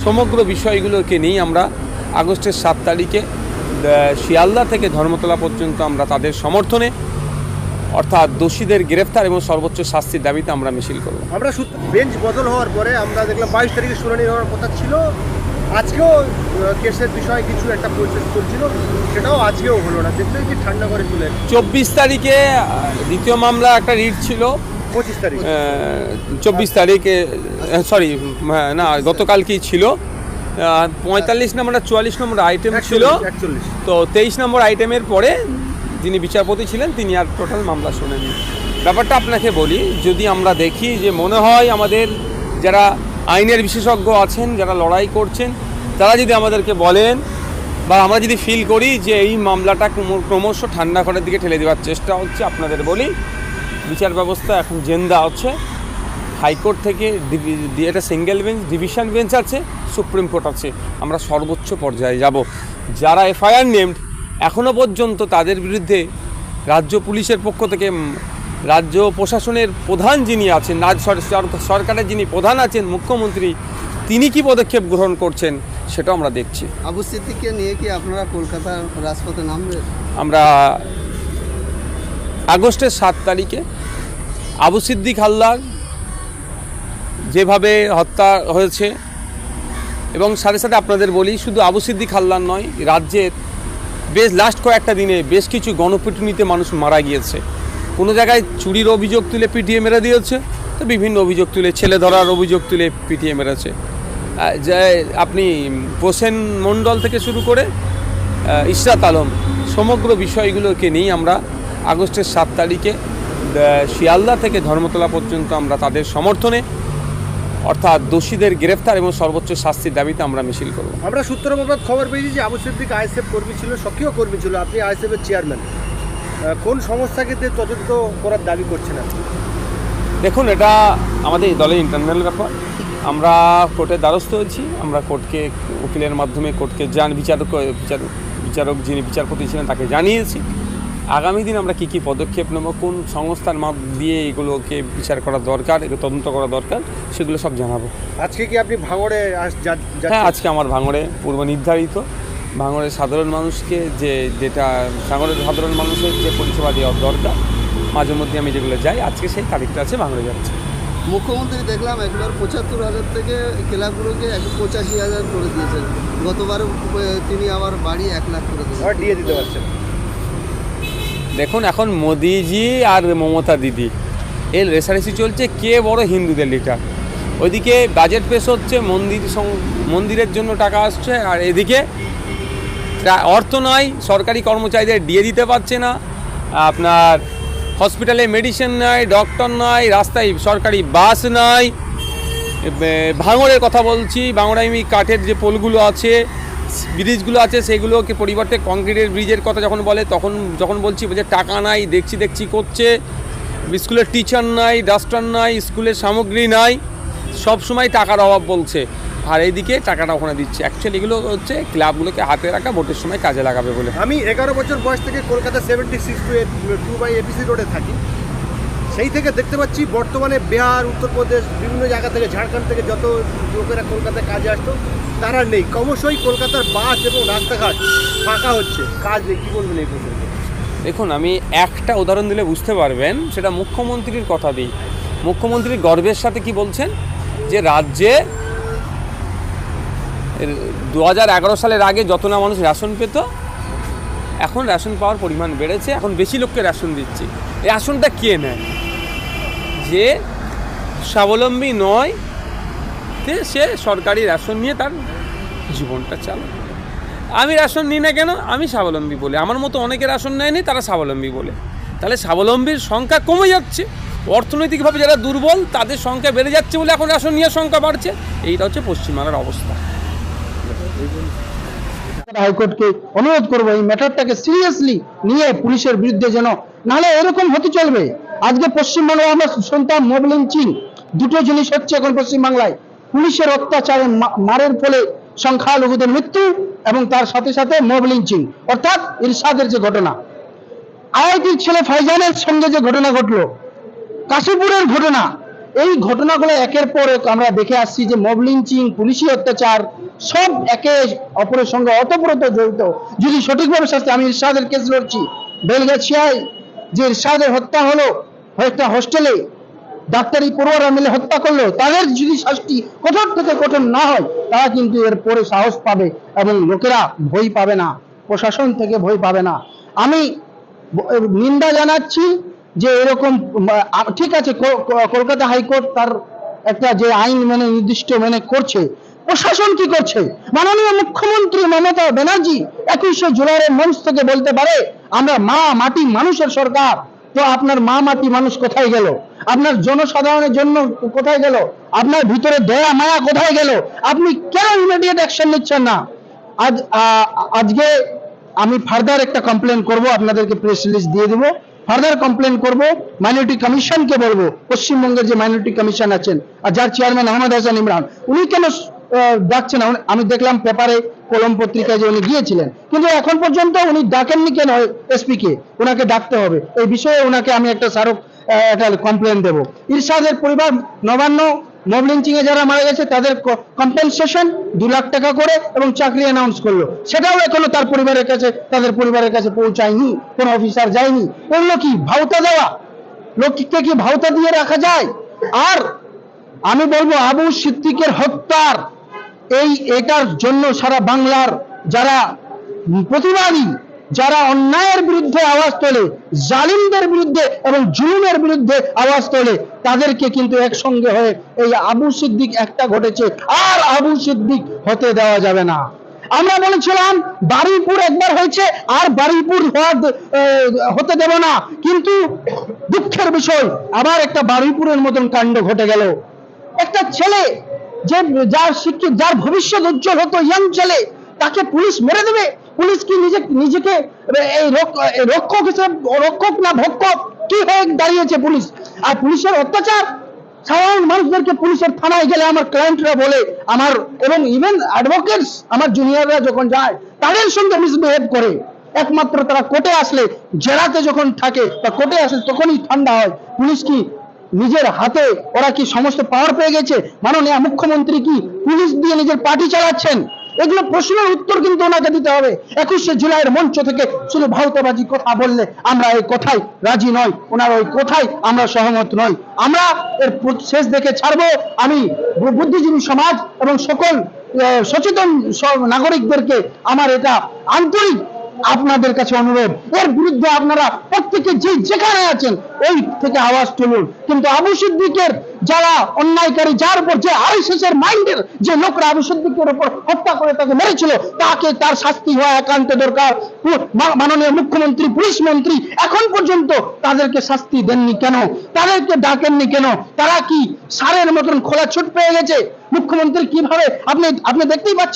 সমগ্র বিষয়গুলোকে নিয়ে আমরা আগস্টের 7 তারিখে শিয়ালদা থেকে ধর্মতলা পর্যন্ত আমরা তাদের সমর্থনে অর্থাৎ দোষীদের গ্রেফতার এবং সর্বোচ্চ শাস্তির দাবিতে আমরা মিছিল করব। আমরা বেঞ্চ বদল হওয়ার পরে আমরা দেখলাম 22 তারিখে শুনানি হওয়ার কথা ছিল, আজকেও কেসের বিষয়ে কিছু একটা প্রসেস চলছিল, সেটাও আজকেও হলো না, দেখতে কি ঠান্ডা করে চলে। 24 তারিখে দ্বিতীয় মামলা একটা রিট ছিল, 25 তারিখ 24 তারিখে না গতকালকেই ছিল 45 নম্বর 44 নম্বর আইটেম ছিল, 41 তো 23 নম্বর আইটেমের পরে যিনি বিচারপতি ছিলেন তিনি আর টোটাল মামলা শোনেননি। ব্যাপারটা আপনাকে বলি, যদি আমরা দেখি যে মনে হয় আমাদের যারা আইনের বিশেষজ্ঞ আছেন, যারা লড়াই করছেন, তারা যদি আমাদেরকে বলেন বা আমরা যদি ফিল করি যে এই মামলাটা ক্রমশ ঠান্ডা ঘরের দিকে ঠেলে দেওয়ার চেষ্টা হচ্ছে, আপনাদের বলি বিচার ব্যবস্থা এখন জেন্দা হচ্ছে। হাইকোর্ট থেকে এটা সিঙ্গেল বেঞ্চ, ডিভিশন বেঞ্চ আছে, সুপ্রিম কোর্ট আছে, আমরা সর্বোচ্চ পর্যায়ে যাব। যারা এফআইআর নেমড এখনও পর্যন্ত তাদের বিরুদ্ধে রাজ্য পুলিশের পক্ষ থেকে রাজ্য প্রশাসনের প্রধান যিনি আছেন, সরকারের যিনি প্রধান আছেন মুখ্যমন্ত্রী, তিনি কি পদক্ষেপ গ্রহণ করছেন সেটাও আমরা দেখছি। আবু সিদ্দিককে নিয়ে কি আপনারা কলকাতার রাজপথে নামবেন? আমরা আগস্টের 7 তারিখে আবু সিদ্দিক হালদার যেভাবে হত্যা হয়েছে এবং সাথে সাথে আপনাদের বলি শুধু আবু সিদ্দিক হালদার নয়, রাজ্যের লাস্ট কয়েকটা দিনে বেশ কিছু গণপিটুনিতে মানুষ মারা গিয়েছে। কোনো জায়গায় চুরির অভিযোগ তুলে পিটিয়ে মেরে দিয়েছে, তো বিভিন্ন অভিযোগ তুলে ছেলে ধরার অভিযোগ তুলে পিটিয়ে মেরেছে। যে আপনি হোসেন মণ্ডল থেকে শুরু করে ইশরাত আলম, সমগ্র বিষয়গুলোকে নিয়ে আমরা আগস্টের 7 তারিখে শিয়ালদা থেকে ধর্মতলা পর্যন্ত আমরা তাদের সমর্থনে অর্থাৎ দোষীদের গ্রেফতার এবং সর্বোচ্চ শাস্তির দাবিতে আমরা মিছিল করব। আমরা সূত্র মারফত খবর পেয়েছি যে আবু সিদ্দিক আইএসএফ কর্মী ছিল, সক্রিয় কর্মী ছিল, আপনি আইএসএফের চেয়ারম্যান, কোন সংস্থাকে তদন্ত করার দাবি করছেন আপনি? দেখুন, এটা আমাদের দলের ইন্টারনাল ব্যাপার। আমরা কোর্টের দ্বারস্থ হয়েছি, আমরা কোর্টকে উকিলের মাধ্যমে কোর্টকে বিচারক যিনি বিচারপতি ছিলেন তাকে জানিয়েছি। আগামী দিন আমরা কী পদক্ষেপ নেব, কোন সংস্থার দিয়ে এগুলোকে বিচার করা দরকার, এগুলো তদন্ত করা দরকার, সেগুলো সব জানাবো। আজকে কি আপনি ভাঙড়ে হ্যাঁ, আজকে আমার ভাঙড়ে পূর্ব নির্ধারিত ভাঙড়ের সাধারণ মানুষকে যেটা ভাঙড়ের সাধারণ মানুষের যে পরিষেবা দেওয়ার দরকার, মাঝে মধ্যে আমি যেগুলো যাই, আজকে সেই তারিখটা আছে, ভাঙড়ে যাচ্ছে। মুখ্যমন্ত্রী দেখলাম একবার 75,000 থেকে ক্লাবগুলোকে 85,000 করে দিয়েছেন, গতবার তিনি আবার বাড়ি 1 লাখ করে দিয়ে দিতে পারছেন। দেখুন, এখন মোদিজি আর মমতা দিদি এর রেসারেসি চলছে কে বড় হিন্দুদের লিডার। ওইদিকে বাজেট পেশ হচ্ছে, মন্দিরের জন্য টাকা আসছে, আর এদিকে অর্থ নয়, সরকারি কর্মচারীদের দিয়ে দিতে পারছে না, আপনার হসপিটালে মেডিসিন নাই, ডক্টর নাই, রাস্তায় সরকারি বাস নাই। ভাঙড়ের কথা বলছি, ভাঙড়াইমি কাঠের যে পোলগুলো আছে, ব্রিজগুলো আছে, সেগুলোকে পরিবর্তে কংক্রিটের ব্রিজের কথা যখন বলে যখন বলছি যে টাকা নাই, দেখছি করছে। স্কুলের টিচার নাই, ডাস্টার নাই, স্কুলের সামগ্রী নাই, সব সময় টাকার অভাব বলছে, আর এইদিকে টাকাটা ওখানে দিচ্ছে। অ্যাকচুয়ালি এগুলো হচ্ছে ক্লাবগুলোকে হাতে রাখা, ভোটের সময় কাজে লাগাবে বলে। আমি 11 বছর বয়স থেকে কলকাতা 76/2 রোডে থাকি, সেই থেকে দেখতে পাচ্ছি বর্তমানে বিহার, উত্তরপ্রদেশ, বিভিন্ন জায়গা থেকে, ঝাড়খণ্ড থেকে যত লোকেরা কলকাতায় কাজে আসতো তারা নেই। ক্রমশই কলকাতার বাস এবং রাস্তাঘাট ফাঁকা হচ্ছে, কাজ নেই। কী বলবেন এই প্রসঙ্গে? দেখুন, আমি একটা উদাহরণ দিলে বুঝতে পারবেন, সেটা মুখ্যমন্ত্রীর কথা দিই। মুখ্যমন্ত্রী গর্বের সাথে কি বলছেন যে রাজ্যে 2011 সালের আগে যত না মানুষ রেশন পেত, এখন রেশন পাওয়ার পরিমাণ বেড়েছে, এখন বেশি লোককে রেশন দিচ্ছি। এই রেশনটা কে নেয়? যে স্বাবলম্বী নয়, সে সরকারি রেশন নিয়ে তার জীবনটা চালায়। আমি রেশন নিই না কেন? আমি স্বাবলম্বী বলে। আমার মতো অনেকে রেশন নেয়নি, তারা স্বাবলম্বী বলে। তাহলে স্বাবলম্বীর সংখ্যা কমে যাচ্ছে, অর্থনৈতিকভাবে যারা দুর্বল তাদের সংখ্যা বেড়ে যাচ্ছে বলে এখন রেশন নেওয়ার সংখ্যা বাড়ছে। এইটা হচ্ছে পশ্চিমবাংলার অবস্থা। হাইকোর্টকে অনুরোধ করবো এই ম্যাটারটাকে সিরিয়াসলি নিয়ে পুলিশের বিরুদ্ধে, যেন নাহলে এরকম হতে চলবে। আজকে পশ্চিমবাংলায় আমরা শুনতাম মব লিঞ্চিং, দুটো জিনিস হচ্ছে এখন পশ্চিমবাংলায়, পুলিশের অত্যাচারে মারের ফলে সংখ্যালঘুদের মৃত্যু এবং তার সাথে সাথে মব লিঞ্চিং, অর্থাৎ ইরশাদের যে ঘটনা, আইআইটির ছেলে ফাইজানের সঙ্গে যে ঘটনা ঘটলো, কাশীপুরের ঘটনা, এই ঘটনাগুলো একের পর এক আমরা দেখে আসছি যে মব লিঞ্চিং, পুলিশি অত্যাচার সব একে অপরের সঙ্গে অতপ্রত জড়িত। যদি সঠিকভাবে শাস্তি, আমি ইরশাদের কেস লড়ছি বেলগাছিয়ায়, যে ইরশাদের হত্যা হলো একটা হোস্টেলে, ডাক্তারি পড়ুয়ারা মিলে হত্যা করলো, তাদের যদি শাস্তি কঠোর থেকে কঠোর না হয়, তারা কিন্তু এর পরে সাহস পাবে এবং লোকেরা ভয় পাবে না, প্রশাসন থেকে ভয় পাবে না। আমি নিন্দা জানাচ্ছি যে এরকম ঠিক আছে, কলকাতা হাইকোর্ট তার একটা যে আইন মেনে নির্দিষ্ট মেনে করছে, প্রশাসন কি করছে? মাননীয় মুখ্যমন্ত্রী মমতা ব্যানার্জি 21শে জুলাইয়ের মঞ্চ থেকে বলতে পারে আমরা মা মাটি মানুষের সরকার। তো আপনার মা মাটি মানুষ কোথায় গেল? আপনার জনসাধারণের জন্য কোথায় গেল? আপনার ভিতরে দয়া মায়া কোথায় গেল? আপনি কেন ইমিডিয়েট অ্যাকশন নিচ্ছেন না? আজকে আমি ফার্দার একটা কমপ্লেন করব, আপনাদেরকে প্রেস রিলিজ দিয়ে দেবো। ফার্দার কমপ্লেন করব, মাইনরিটি কমিশনকে বলবো, পশ্চিমবঙ্গের যে মাইনরিটি কমিশন আছেন আর যার চেয়ারম্যান আহমদ হাসান ইমরান, উনি কেন ডাকছেন না? আমি দেখলাম পেপারে, কলম পত্রিকায় যে উনি গিয়েছিলেন, কিন্তু এখন পর্যন্ত উনি ডাকেননি কেন এসপি কে? ওনাকে ডাকতে হবে। এই বিষয়ে ওনাকে আমি একটা স্মারক একটা কমপ্লেন দেবো। ইরশাদের পরিবার নবান্ন মব লিঞ্চিং এ যারা মারা গেছে তাদের কম্পেনসেশন 2 লাখ টাকা করে এবং চাকরি অ্যানাউন্স করলো, সেটাও এখনো তার পরিবারের কাছে, তাদের পরিবারের কাছে পৌঁছায়নি, কোন অফিসার যায়নি। ওগুলো কি ভাওতা দেওয়া? লোককে কি ভাওতা দিয়ে রাখা যায়? আর আমি বলবো আবু সিদ্দিকের হত্যার এটার জন্য সারা বাংলার যারা প্রতিবাদী, যারা অন্যায়ের বিরুদ্ধে আওয়াজ তোলে, জালিমদের বিরুদ্ধে এবং জুলুমের বিরুদ্ধে আওয়াজ তোলে, তাদেরকে কিন্তু একসঙ্গে হয়ে এই আবু সিদ্দিক একটা ঘটেছে, আর আবু সিদ্দিক হতে দেওয়া যাবে না। আমরা বলেছিলাম বারুইপুর একবার হয়েছে, আর বারুইপুর হতে দেব না, কিন্তু দুঃখের বিষয় আবার একটা বারুইপুরের মতন কাণ্ড ঘটে গেল। একটা ছেলে যে যার শিক্ষিত, যার ভবিষ্যৎ উজ্জ্বল হতো, ইয়াং ছেলে, তাকে পুলিশ মেরে দেবে। পুলিশ কি নিজেকে এই রক্ষক হিসেবে, রক্ষক না ভক্ষক কি হয়ে দাঁড়িয়েছে পুলিশ? আর পুলিশের অত্যাচার, সাধারণ মানুষদেরকে পুলিশের থানায় গেলে আমার ক্লায়েন্টরা বলে, আমার এবং ইভেন অ্যাডভোকেটস, আমার জুনিয়ররা যখন যায় তাদের সঙ্গে মিসবিহেভ করে। একমাত্র তারা কোর্টে আসলে, জেরাতে যখন থাকে বা কোর্টে আসে তখনই ঠান্ডা হয়। পুলিশ কি নিজের হাতে, ওরা কি সমস্ত পাওয়ার পেয়ে গেছে? মাননীয় মুখ্যমন্ত্রী কি পুলিশ দিয়ে নিজের পার্টি চালাচ্ছেন? এগুলো প্রশ্নের উত্তর কিন্তু ওনাকে দিতে হবে। 21শে জুলাইয়ের মঞ্চ থেকে শুধু ভাওতাবাজি কথা বললে আমরা এই কথাই রাজি নয়, ওনার ওই কথাই আমরা সহমত নই। আমরা এর শেষ দেখে ছাড়বো। আমি বুদ্ধিজীবী সমাজ এবং সকল সচেতন নাগরিকদেরকে আমার এটা আন্তরিক আপনাদের কাছে অনুরোধ, এর বিরুদ্ধে আপনারা প্রত্যেকে যেখানে আছেন ওই থেকে আওয়াজ তুলুন। কিন্তু আবু সিদ্দিকের যারা অন্যায়কারী, যার উপর যে আরএসএসের মাইন্ডের যে লোকরা আবু সিদ্দিকের উপর হত্যা করে তাকে মেরেছিল, তার শাস্তি হওয়া একান্ত দরকার। মাননীয় মুখ্যমন্ত্রী, পুলিশ মন্ত্রী এখন পর্যন্ত তাদেরকে শাস্তি দেননি কেন? তাদেরকে ডাকেননি কেন? তারা কি সারের মতন খোলা ছুট পেয়ে গেছে? মুখ্যমন্ত্রী কিভাবে, আপনি দেখতেই পাচ্ছেন।